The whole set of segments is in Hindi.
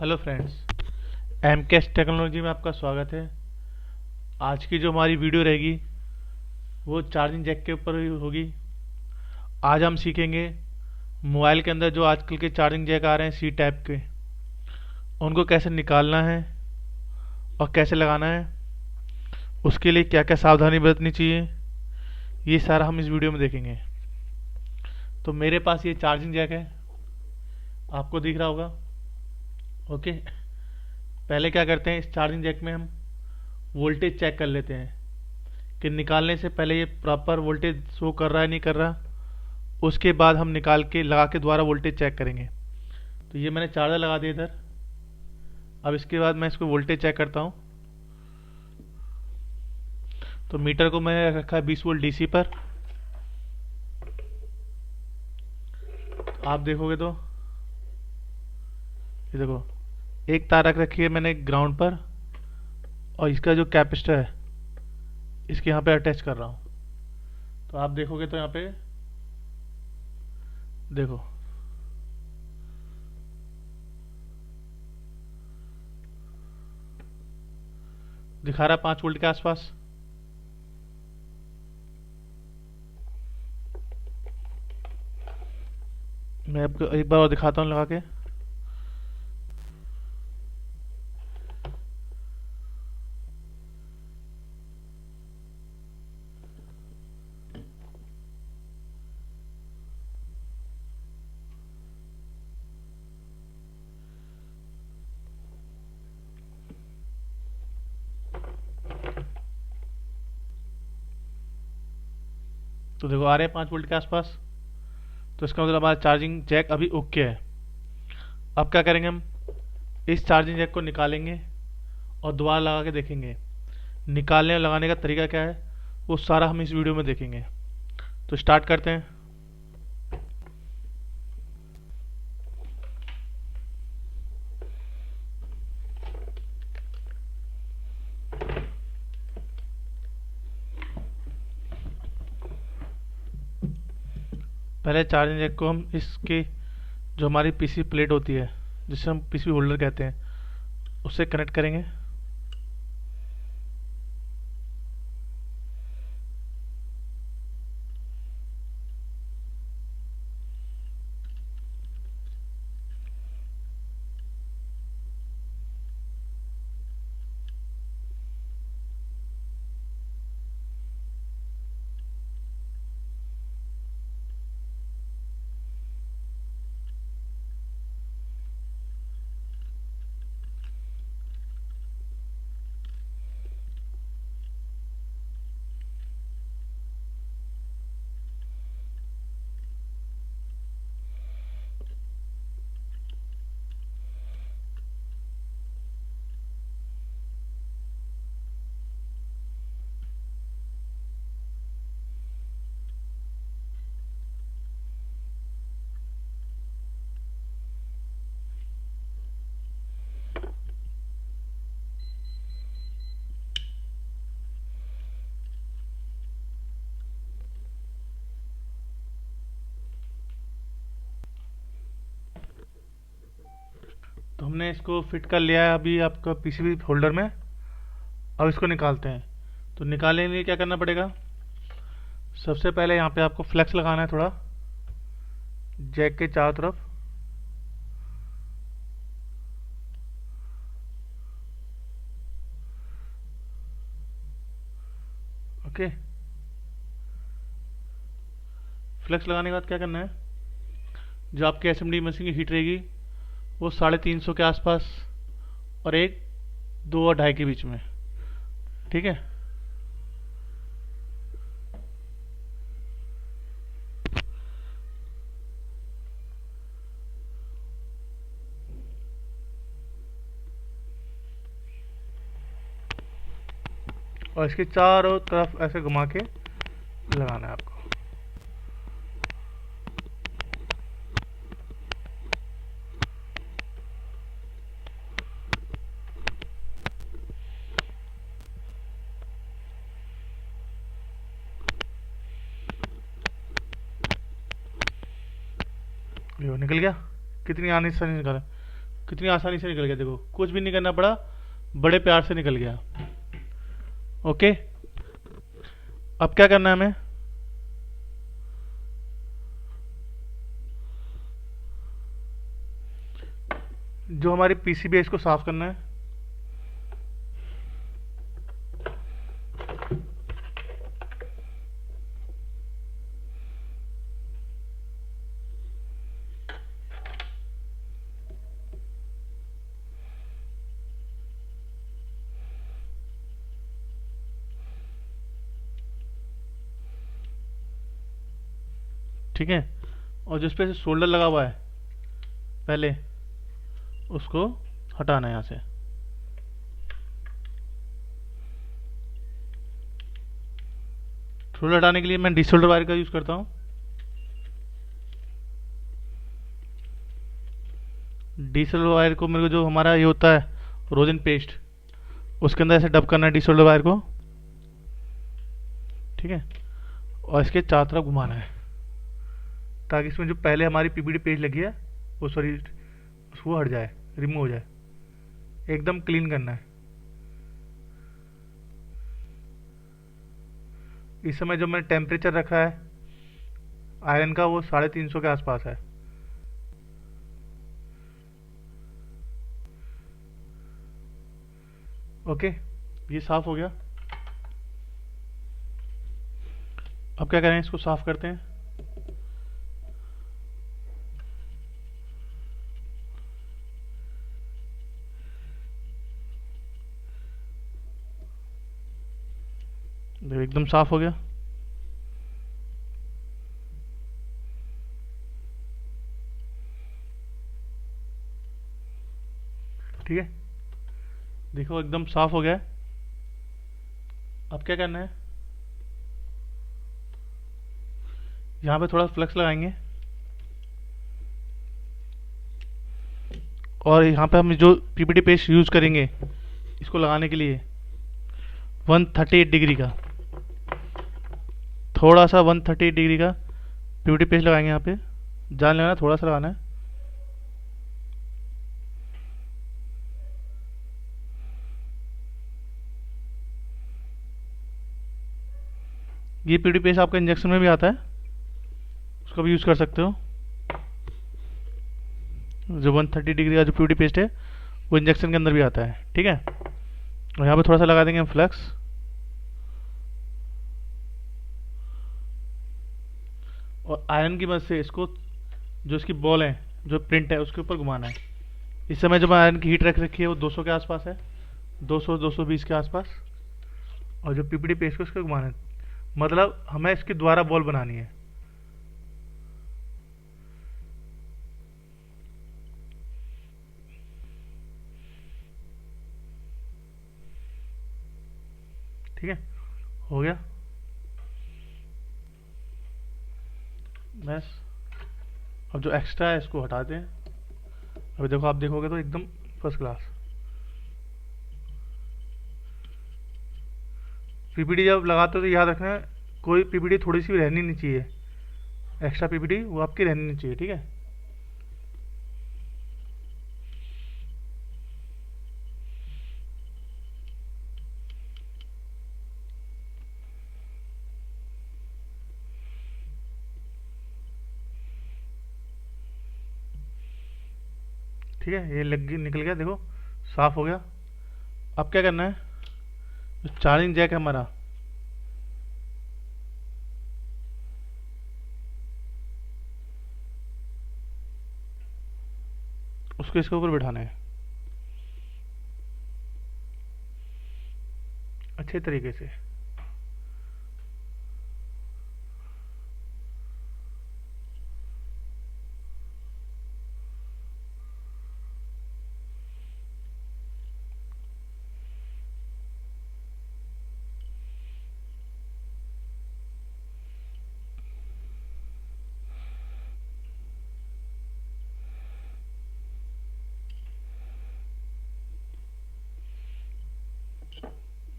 हेलो फ्रेंड्स, एमकेएस टेक्नोलॉजी में आपका स्वागत है। आज की जो हमारी वीडियो रहेगी वो चार्जिंग जैक के ऊपर ही होगी। आज हम सीखेंगे मोबाइल के अंदर जो आजकल के चार्जिंग जैक आ रहे हैं सी टाइप के, उनको कैसे निकालना है और कैसे लगाना है, उसके लिए क्या क्या सावधानी बरतनी चाहिए, ये सारा हम इस वीडियो में देखेंगे। तो मेरे पास ये चार्जिंग जैक है, आपको दिख रहा होगा। ओके, पहले क्या करते हैं, इस चार्जिंग जैक में हम वोल्टेज चेक कर लेते हैं कि निकालने से पहले ये प्रॉपर वोल्टेज शो कर रहा है नहीं कर रहा। उसके बाद हम निकाल के लगा के दोबारा वोल्टेज चेक करेंगे। तो ये मैंने चार्जर लगा दिया इधर। अब इसके बाद मैं इसको वोल्टेज चेक करता हूँ। तो मीटर को मैंने रखा है 20 वोल्ट डीसी पर। आप देखोगे तो ये देखो, एक तार रख रखी है मैंने ग्राउंड पर, और इसका जो कैपेसिटर है इसके यहाँ पे अटैच कर रहा हूँ। तो आप देखोगे तो यहाँ पे देखो, दिखा रहा है 5 वोल्ट के आसपास। मैं आपको एक बार और दिखाता हूँ लगा के। तो देखो, आ रहे हैं 5 वोल्ट के आसपास। तो इसका मतलब हमारा चार्जिंग जैक अभी ओके है। अब क्या करेंगे, हम इस चार्जिंग जैक को निकालेंगे और दोबारा लगा के देखेंगे। निकालने और लगाने का तरीका क्या है वो सारा हम इस वीडियो में देखेंगे। तो स्टार्ट करते हैं। पहले चार्जिंग जैक को हम इसके जो हमारी पीसी प्लेट होती है, जिसे हम पीसी होल्डर कहते हैं, उससे कनेक्ट करेंगे। तो हमने इसको फिट कर लिया है अभी आपका पीसीबी होल्डर में। अब इसको निकालते हैं। तो निकालने के लिए क्या करना पड़ेगा, सबसे पहले यहाँ पे आपको फ्लेक्स लगाना है थोड़ा जैक के चारों तरफ। ओके, फ्लेक्स लगाने के बाद क्या करना है, जो आपकी एसएमडी मशीन की हीट रहेगी वो 350 के आसपास, और एक 2 और 2.5 के बीच में। ठीक है, और इसके चारों तरफ ऐसे घुमा के लगाना है आपको। ये निकल गया, कितनी आसानी से निकाला। कितनी आसानी से निकल गया, देखो कुछ भी नहीं करना पड़ा, बड़े प्यार से निकल गया। ओके, अब क्या करना है हमें, जो हमारी पीसीबी है इसको साफ करना है। ठीक है, और जिस पे से शोल्डर लगा हुआ है पहले उसको हटाना है यहाँ से। शोल्डर हटाने के लिए मैं डिशोल्डर वायर का यूज़ करता हूँ। डिशोल्डर वायर को मेरे को जो हमारा ये होता है रोजन पेस्ट, उसके अंदर ऐसे डब करना है डिशोल्डर वायर को। ठीक है, और इसके चारों तरफ घुमाना है ताकि इसमें जो पहले हमारी पीपीडी पेस्ट लगी है वो सॉरी वो हट जाए, रिमूव हो जाए। एकदम क्लीन करना है। इस समय जो मैंने टेम्परेचर रखा है आयरन का वो 350 के आसपास है। ओके, ये साफ हो गया। अब क्या करें, इसको साफ करते हैं। देखो एकदम साफ हो गया। ठीक है, देखो एकदम साफ हो गया है। अब क्या करना है, यहाँ पे थोड़ा फ्लक्स लगाएंगे और यहाँ पे हम जो पीपीटी पेस्ट यूज़ करेंगे इसको लगाने के लिए 138 डिग्री का, थोड़ा सा 138 डिग्री का पीपीटी पेस्ट लगाएंगे। यहाँ पे जान लेना, थोड़ा सा लगाना है। ये पीपीटी पेस्ट आपका इंजेक्शन में भी आता है, उसका भी यूज़ कर सकते हो। जो 130 डिग्री का जो पीपीटी पेस्ट है वो इंजेक्शन के अंदर भी आता है। ठीक है, और यहाँ पे थोड़ा सा लगा देंगे हम फ्लक्स, और आयरन की मदद से इसको जो इसकी बॉल है जो प्रिंट है उसके ऊपर घुमाना है। इस समय जो मैं आयरन की हीट रख रखी है वो 200 के आसपास है, 200-220 के आसपास। और जो पीपीटी पेस्ट को इसको घुमाना है, मतलब हमें इसकी द्वारा बॉल बनानी है। ठीक है, हो गया बस। अब जो एक्स्ट्रा है इसको हटाते हैं। अभी देखो, आप देखोगे तो एकदम फर्स्ट क्लास। पीपीटी जब लगाते हो तो याद रखना कोई पीपीटी थोड़ी सी भी रहनी नहीं चाहिए, एक्स्ट्रा पीपीटी वो आपकी रहनी नहीं चाहिए। ठीक है, ठीक है, ये लग निकल गया, देखो साफ हो गया। अब क्या करना है, जो चार्जिंग जैक है हमारा उसको इसके ऊपर बिठाना है अच्छे तरीके से।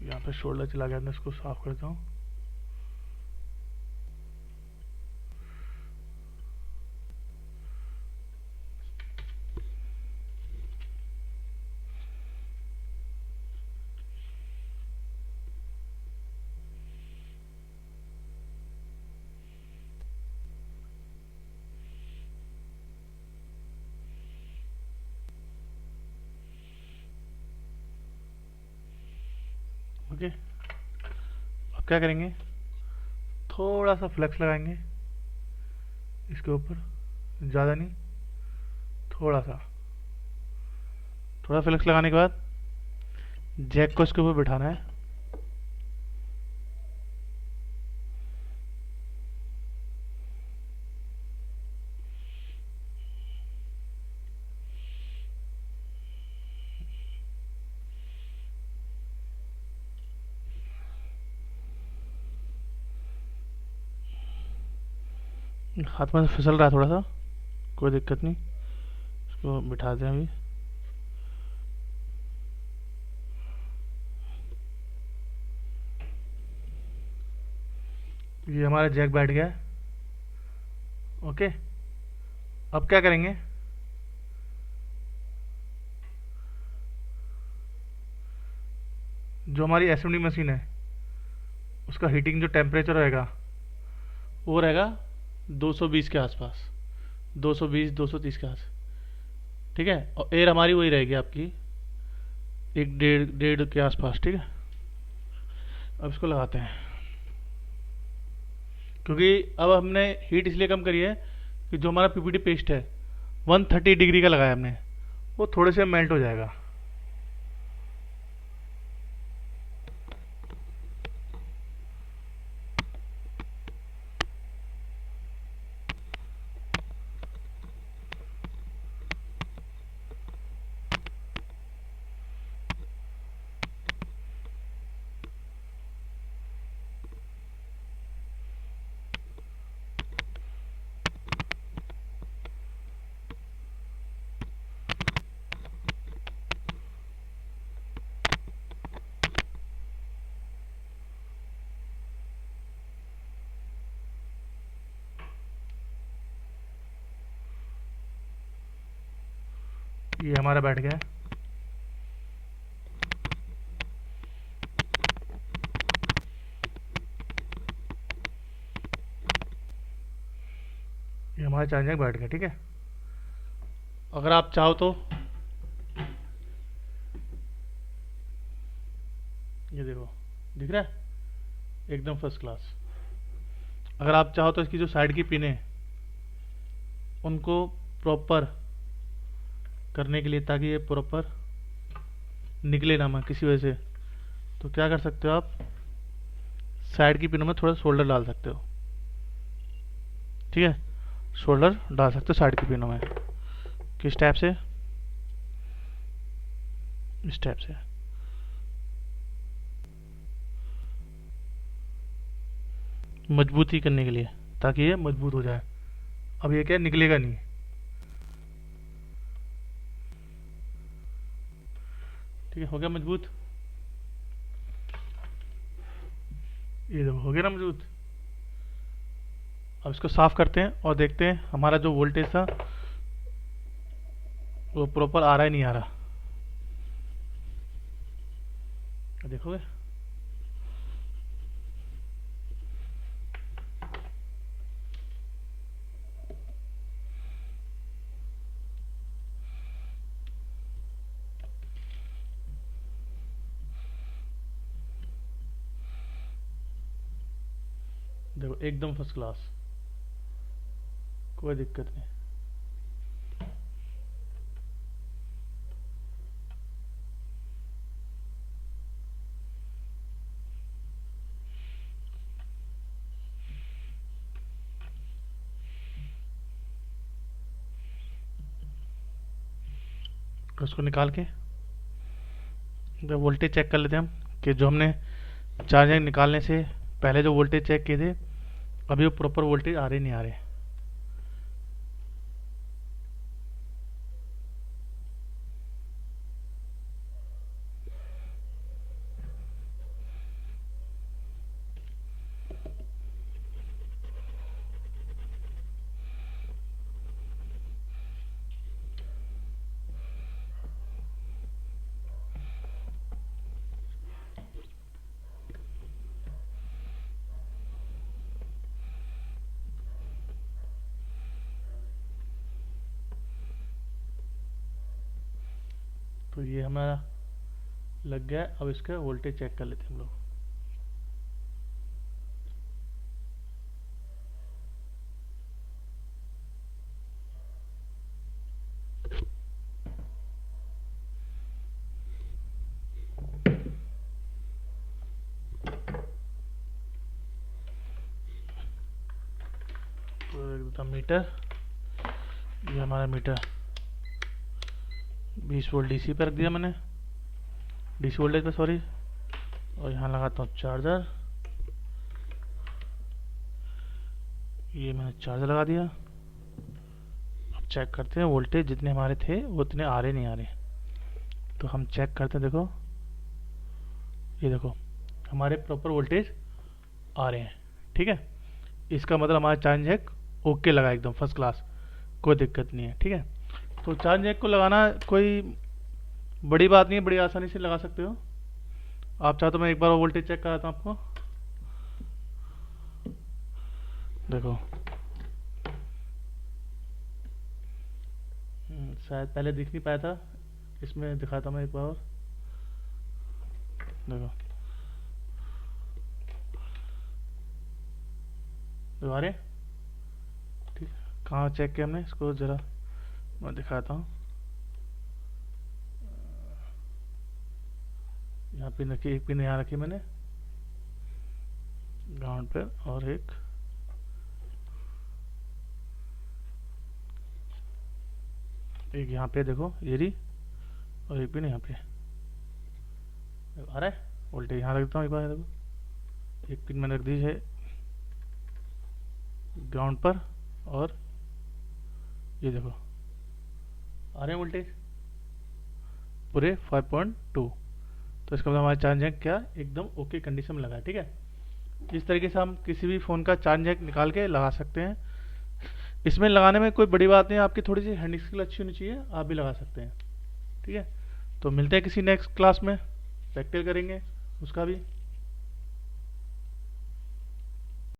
यहाँ पे शोल्डर चला गया, मैं इसको साफ करता हूँ। ओके, अब क्या करेंगे, थोड़ा सा फ्लेक्स लगाएंगे इसके ऊपर, ज़्यादा नहीं, थोड़ा सा। थोड़ा फ्लेक्स लगाने के बाद जैक को इसके ऊपर बिठाना है। हाथ में फिसल रहा है थोड़ा सा, कोई दिक्कत नहीं, इसको बिठा दें अभी। ये हमारा जैक बैठ गया है। ओके, अब क्या करेंगे, जो हमारी एसएमडी मशीन है उसका हीटिंग जो टेम्परेचर रहेगा वो रहेगा 220 के आसपास, 220 230 के आस, ठीक है। और एयर हमारी वही रहेगी आपकी, एक डेढ़ डेढ़ के आसपास, ठीक है। अब इसको लगाते हैं, क्योंकि अब हमने हीट इसलिए कम करी है कि जो हमारा पीपीटी पेस्ट है 130 डिग्री का लगाया हमने, वो थोड़े से मेल्ट हो जाएगा। ये हमारा बैठ गया है। ये हमारा चार्जर बैठ गया, ठीक है। अगर आप चाहो तो ये देखो, दिख रहा है एकदम फर्स्ट क्लास। अगर आप चाहो तो इसकी जो साइड की पिन है उनको प्रॉपर करने के लिए, ताकि ये प्रॉपर निकले ना मैं किसी वजह से, तो क्या कर सकते हो आप, साइड की पिनों में थोड़ा शोल्डर डाल सकते हो, ठीक है। शोल्डर डाल सकते हो साइड की पिनों में, किस टाइप से, इस टाइप से। मजबूती करने के लिए, ताकि ये मजबूत हो जाए। अब ये क्या निकलेगा नहीं, ठीक है, हो गया मजबूत। ये देखो हो गया ना मजबूत। अब इसको साफ करते हैं और देखते हैं हमारा जो वोल्टेज था वो प्रॉपर आ रहा है नहीं आ रहा, देखोगे। देखो एकदम फर्स्ट क्लास, कोई दिक्कत नहीं। तो उसको निकाल के वोल्टेज चेक कर लेते हैं हम, कि जो हमने चार्जर निकालने से पहले जो वोल्टेज चेक किए थे अभी वो प्रॉपर वोल्टेज आ रहे नहीं आ रहे। तो ये हमारा लग गया। अब इसका वोल्टेज चेक कर लेते हैं हम लोग। तो एकदम मीटर, ये हमारा मीटर 20 वोल्ट डीसी पे रख दिया मैंने, डीसी वोल्टेज पे सॉरी। और यहाँ लगाता हूँ चार्जर, ये मैंने चार्जर लगा दिया। अब चेक करते हैं वोल्टेज जितने हमारे थे वो उतने आ रहे नहीं आ रहे। तो हम चेक करते हैं, देखो ये देखो हमारे प्रॉपर वोल्टेज आ रहे हैं। ठीक है, इसका मतलब हमारा चार्ज जैक ओके लगा, एकदम फर्स्ट क्लास, कोई दिक्कत नहीं है। ठीक है, तो चार्ज जैक को लगाना कोई बड़ी बात नहीं है, बड़ी आसानी से लगा सकते हो आप। चाहो तो मैं एक बार वोल्टेज चेक कराता हूँ आपको। देखो शायद पहले दिख नहीं पाया था, इसमें दिखाता मैं एक बार और। देखो दोबारे, ठीक, कहाँ चेक किया हमने इसको, ज़रा मैं दिखाता हूँ। यहाँ पिन रखी, एक पिन यहाँ रखी मैंने ग्राउंड पर, और एक यहाँ पे देखो ये रही, और एक पिन यहाँ पे आ रहा है वोल्टेज। यहाँ रख देता हूँ एक बार, देखो एक पिन मैंने रख दी है ग्राउंड पर, और ये देखो आ रहे हैं वोल्टेज पूरे 5.2। तो इसका मतलब हमारा चार्ज जैक क्या एकदम ओके कंडीशन में लगा है। ठीक है, इस तरीके से हम किसी भी फ़ोन का चार्ज जैक निकाल के लगा सकते हैं। इसमें लगाने में कोई बड़ी बात नहीं है, आपकी थोड़ी सी हैंड स्किल अच्छी होनी चाहिए, आप भी लगा सकते हैं। ठीक है, तो मिलते हैं किसी नेक्स्ट क्लास में, प्रैक्टिस करेंगे उसका भी।